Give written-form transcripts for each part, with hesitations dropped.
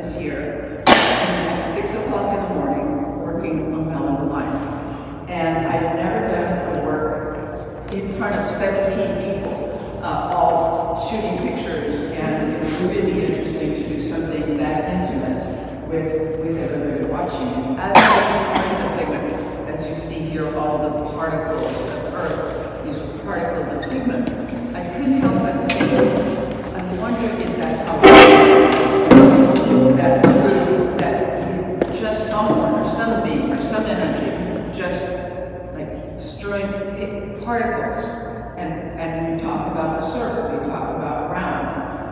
this year at 6 o'clock in the morning working on Malibu Line. And I've never done a work in front of 17 people, all shooting pictures, and it was really interesting to do something that intimate with everybody watching. And as I was pouring the pigment, as you see here, all the particles of earth, these particles of pigment, I couldn't help but think, I'm wondering if that's how that through that just someone or some being or some energy just like destroying particles. And we talk about the circle, we talk about round,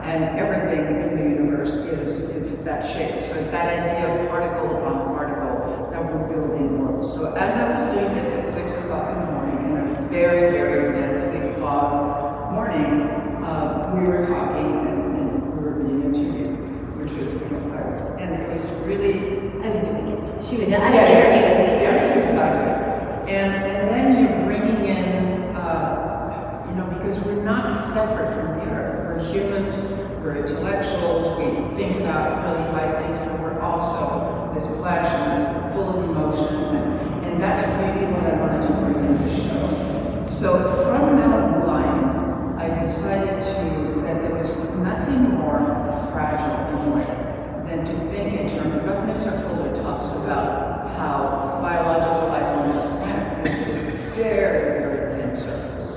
and everything in the universe is that shape. So that idea of particle upon particle that we're building worlds. So as I was doing this at 6 o'clock in the morning, in a very, very densely fog morning, we were talking and we were being interviewed, which was hilarious. And it was really... I was doing it. She was interviewing me. Yeah, exactly. And then you're bringing in because we're not separate from the earth. We're humans, we're intellectuals, we think about really high things, but we're also this flesh and this full of emotions, and that's really what I wanted to bring in the show. So from Malibu Line, I decided that there was nothing more fragile in a way than to think in terms of what Mr. Fuller talks about how biological life on this planet is this very, very thin surface.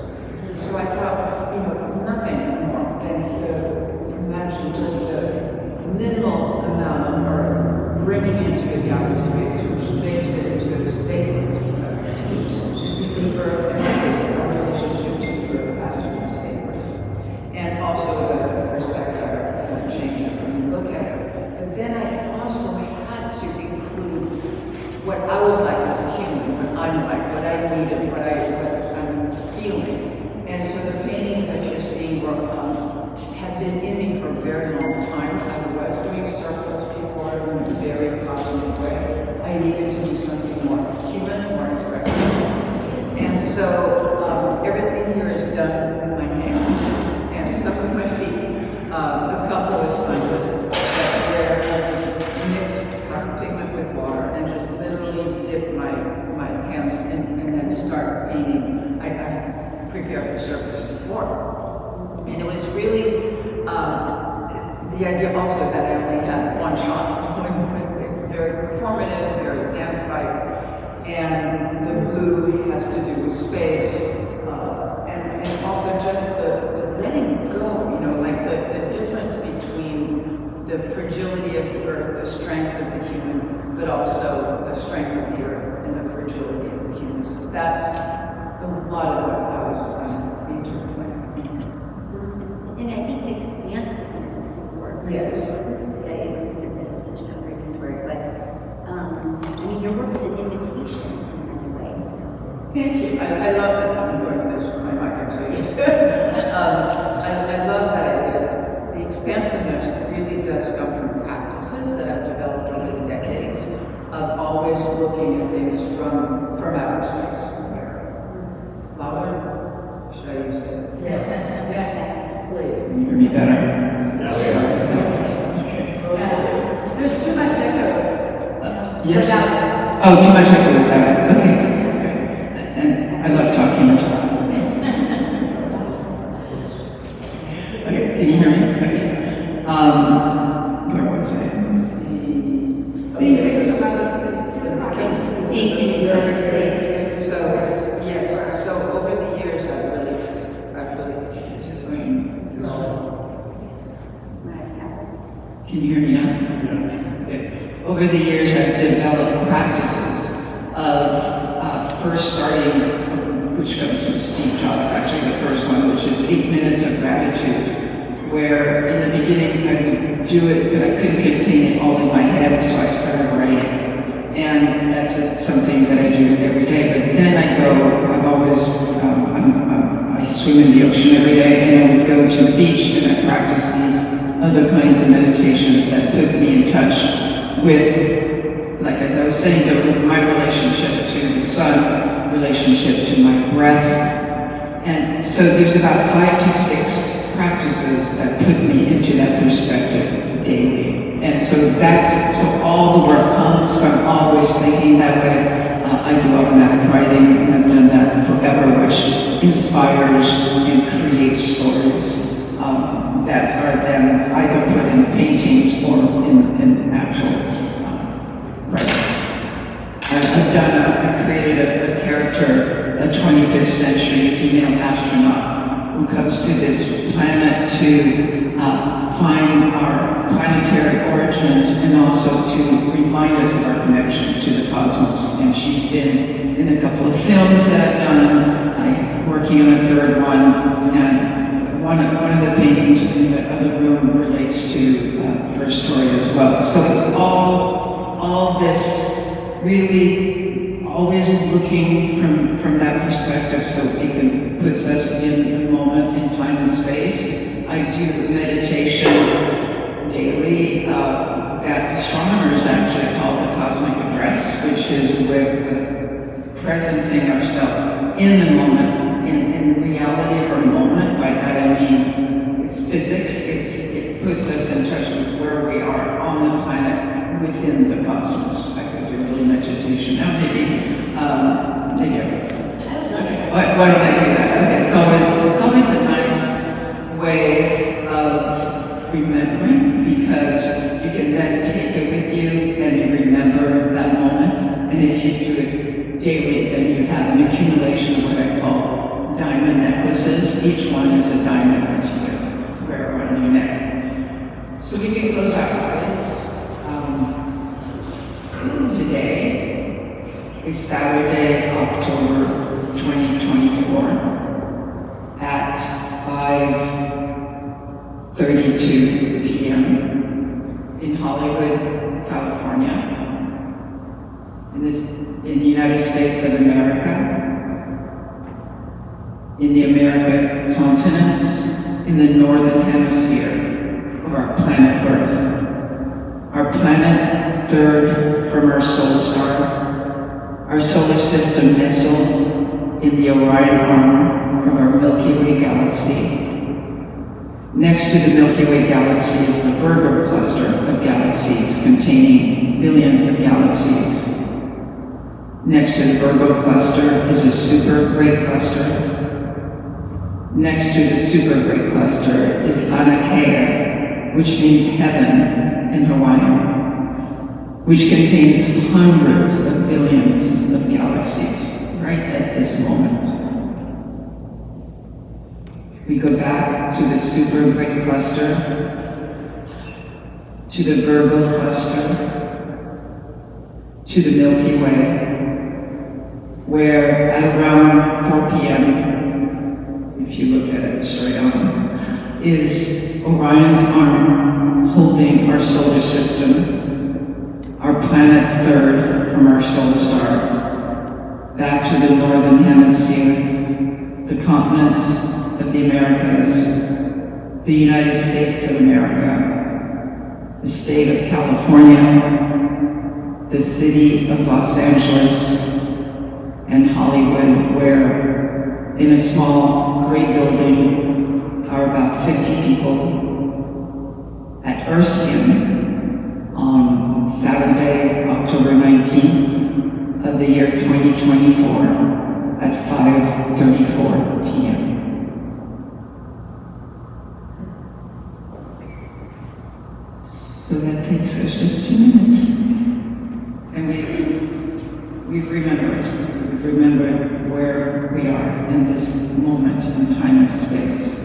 So I thought, nothing more than to imagine just a minimal amount of earth bringing into the outer space, which makes it into a sacred piece. The earth is sacred, our relationship to the earth has to be sacred. And also the perspective changes when you look at it. But then I also had to include what I was like as a human, what I'm like, what I needed, what I'm feeling. And so the paintings that you're seeing have been in me for a very long time. I was doing circles before in a very cosmic way. I needed to do something more human, more expressive. And so everything here is done with my hands and some with my feet. A couple of sponges where I mix pigment with water and just literally dip my hands in and then start painting. I prepared the surface before. And it was really the idea also that I only had one shot. It's very performative, very dance-like, and the blue has to do with space, and also just the letting go, like the difference between the fragility of the earth, the strength of the human, but also the strength of the earth and the fragility of the human. So that's a lot of what I was interpreting. And I think the expansiveness of the work. Yes. Inclusiveness is such an overused word, but your work is an invitation in many ways. Thank you. I love that. I'm doing this for my mic, I'm so used to it. I love that idea. The expansiveness really does come from practices that I've developed over the decades of always looking at things from outer space. Louder? Should I use it? Yes. Yes. Please. Can you hear me better? Okay. There's too much echo. Yes. Oh, too much echo without it. Okay. And I love talking into that. Okay, can you hear me? Okay. Where was I? Seeing things from outer space. Seeing things from outer space. So, yes. So over the years, I've really. Can you hear me now? Okay. Over the years, I've developed practices of first starting, which comes from Steve Jobs, actually the first one, which is 8 minutes of gratitude, where in the beginning I would do it, but I couldn't contain it all in my head, so I started writing. And that's something that I do every day. But then I go, I've always, I swim in the ocean every day, and I would go to the beach and I practice these other kinds of meditations that put me in touch with, like as I was saying, my relationship to the sun, relationship to my breath. And so there's about 5 to 6 practices that put me into that perspective daily. And so so all the work comes, I'm always thinking that way. I do automatic writing, and I've done that forever, which inspires and creates stories that are then either put in paintings or in actual writings. I created a character, a 25th century female astronaut who comes to this planet to find our planetary origins and also to remind us of our connection to the cosmos. And she's been in a couple of films that I've done. I'm working on a third one, and one of the paintings in the other room relates to her story as well. So it's all this really always looking from that perspective, so it puts us in the moment in time and space. I do meditation daily that astronomers actually call the cosmic address, which is a way of presencing ourselves in the moment, in reality of our moment. By that I mean it's physics, it puts us in touch with where we are on the planet within the cosmos. I could do a little meditation now, maybe. Why don't I do that? Okay, it's always a nice way of remembering, because you can then take it with you and you remember that moment. And if you do it daily, then you have an accumulation of what I call diamond necklaces. Each one is a diamond that you wear around your neck. So we can close our eyes. Today is Saturday, October 2024 at 5:32 p.m. in Hollywood, California, in the United States of America, in the American continents, in the northern hemisphere of our planet Earth. Our planet, third from our solar star, our solar system nestled in the Orion arm of our Milky Way galaxy. Next to the Milky Way galaxy is the Virgo cluster of galaxies containing billions of galaxies. Next to the Virgo cluster is a super great cluster. Next to the super great cluster is Lita, which means heaven in Hawaiian, which contains hundreds of billions of galaxies right at this moment. We go back to the super great cluster, to the Virgo cluster, to the Milky Way, where at around 4 p.m., if you look at it straight on, is Orion's arm holding our solar system, our planet third from our solar star, back to the northern hemisphere, the continents of the Americas, the United States of America, the state of California, the city of Los Angeles, and Hollywood, where in a small gray building are about 50 people at Erskine on Saturday, October 19th of the year 2024 at 5:34 p.m. So that takes us just 2 minutes. And we've remembered. We've remembered where we are in this moment in time and space.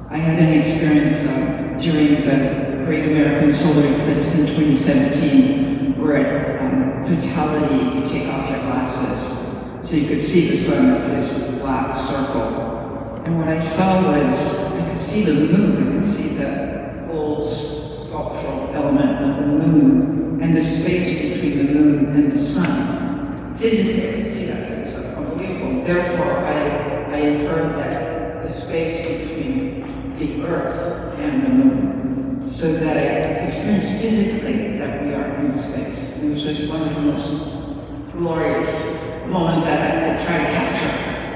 I had an experience during the Great American Solar Eclipse in 2017, where at totality you take off your glasses so you could see the sun as this black circle. And what I saw was, I could see the moon, I could see the full sculptural element of the moon and the space between the moon and the sun. Physically, I could see that. It was unbelievable. Therefore, I inferred that the space between the Earth and the moon, so that I experienced physically that we are in space. It was just one of the most glorious moments that I try to capture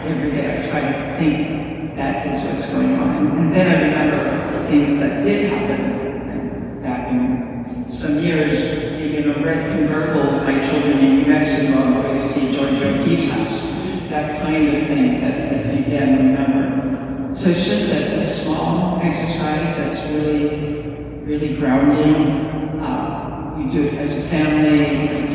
every day. I try to think that is what's going on. And then I remember the things that did happen back in some years, red convertible with my children in New Mexico on the way to see George O'Keeffe's house. That kind of thing that again, remember. So it's just a small exercise that's really, really grounding. You do it as a family, you do it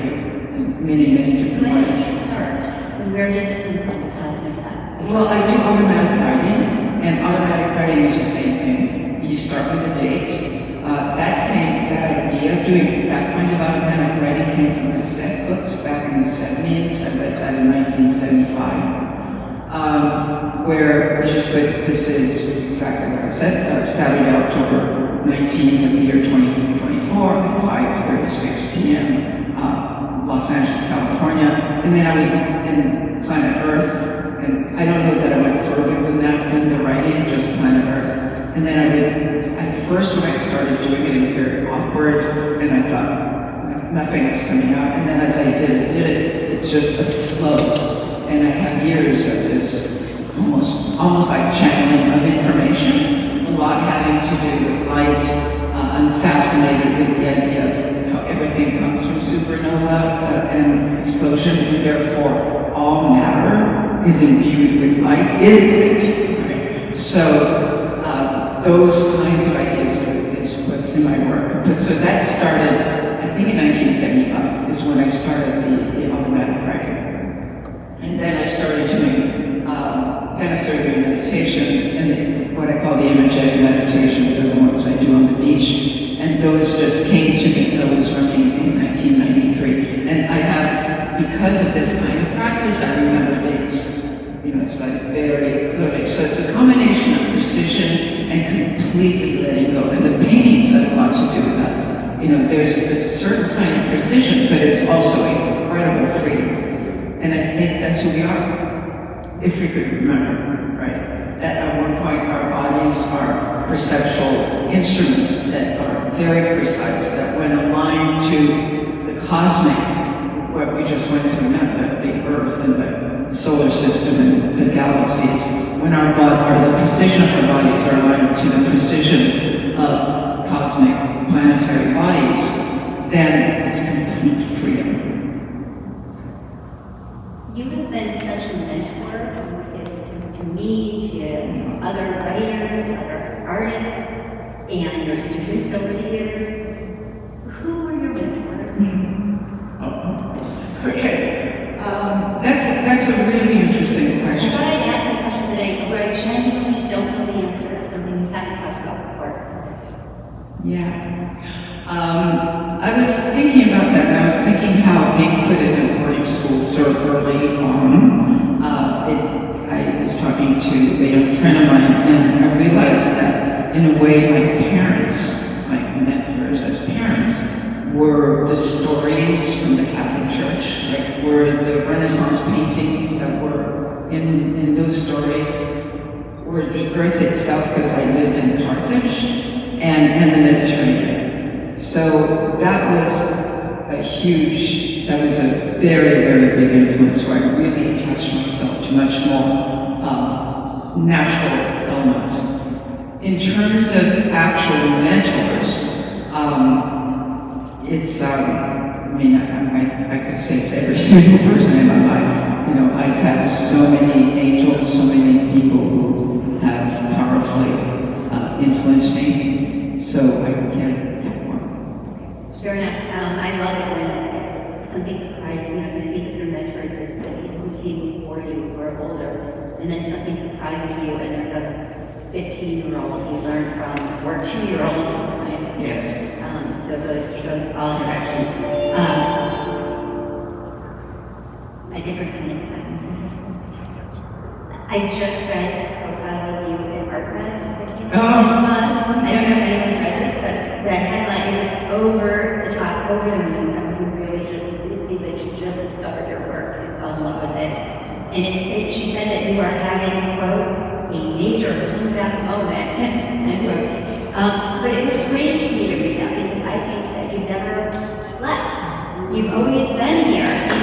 in many, many different When ways. did you start? And where does it come from, the cosmic path? Well, I do automatic writing, and automatic writing is the same thing. You start with a date. That idea of doing that kind of automatic writing came from cassette books back in the 70s. I read that in 1975. Which is good. This is exactly what I said. Saturday, October 19th of the year 2024 at 5:36 p.m. Los Angeles, California. And then I would in Planet Earth, and I don't know that I went further than that in the writing, just Planet Earth. And then I would, at first when I started doing it, it was very awkward, and I thought, nothing is coming out. And then as I did it, it's just a flow. And I have years of this almost like channeling of information, a lot having to do with light. I'm fascinated with the idea of how everything comes from supernova and explosion, and therefore all matter is imbued with light, is it? Right? So those kinds of ideas is what's in my work. But so that started, I think in 1975 is when I started the automatic writing. And then I started doing meditations, and what I call the energetic meditations are the ones I do on the beach. And those just came to me as I was working in 1993. And I have, because of this kind of practice, I remember dates. It's like very clearly. So it's a combination of precision and completely letting go. And the paintings have a lot to do with that. There's a certain kind of precision, but it's also incredible freedom. And I think that's who we are, if we could remember, right? That at one point our bodies are perceptual instruments that are very precise, that when aligned to the cosmic, what we just went through now, the Earth and the solar system and the galaxies, when the precision of our bodies are aligned to the precision of cosmic planetary bodies, then it's complete freedom. You have been such a mentor, I want to say this to me, to other writers, other artists, and your students over the years. Who were your mentors? Okay. That's a really interesting I question. thought I'd ask some questions today where I genuinely don't know the answer to something we haven't talked about before. Yeah. I was thinking about that, and I was thinking how being put in a boarding school so early on, I was talking to a young friend of mine, and I realized that in a way my parents, my mentors as parents, were the stories from the Catholic Church, like were the Renaissance paintings that were in those stories, were the earth itself, because I lived in Carthage, and the Mediterranean. So that was a very, very big influence where I really attached myself to much more natural elements. In terms of actual mentors, it's, I could say it's every single person in my life. I've had so many angels, so many people who have powerfully influenced me, so I can't pick one. Sure enough. I love it when something surprised you. You think of your mentors as the people who came before you who are older, and then something surprises you, and there's a 15-year-old you learn from, or 2-year-olds sometimes. Yes. So it goes all directions. A different kind of cousin. I just read a profile of you in ArtRed. This month. I don't know if anyone's read this, but the headline is over the top, over the moon. Someone who really it seems like you just discovered your work and fell in love with it. And she said that you are having, quote, a major comeback moment, end quote. But it was strange to me to read that because I think that you've never left. You've always been here.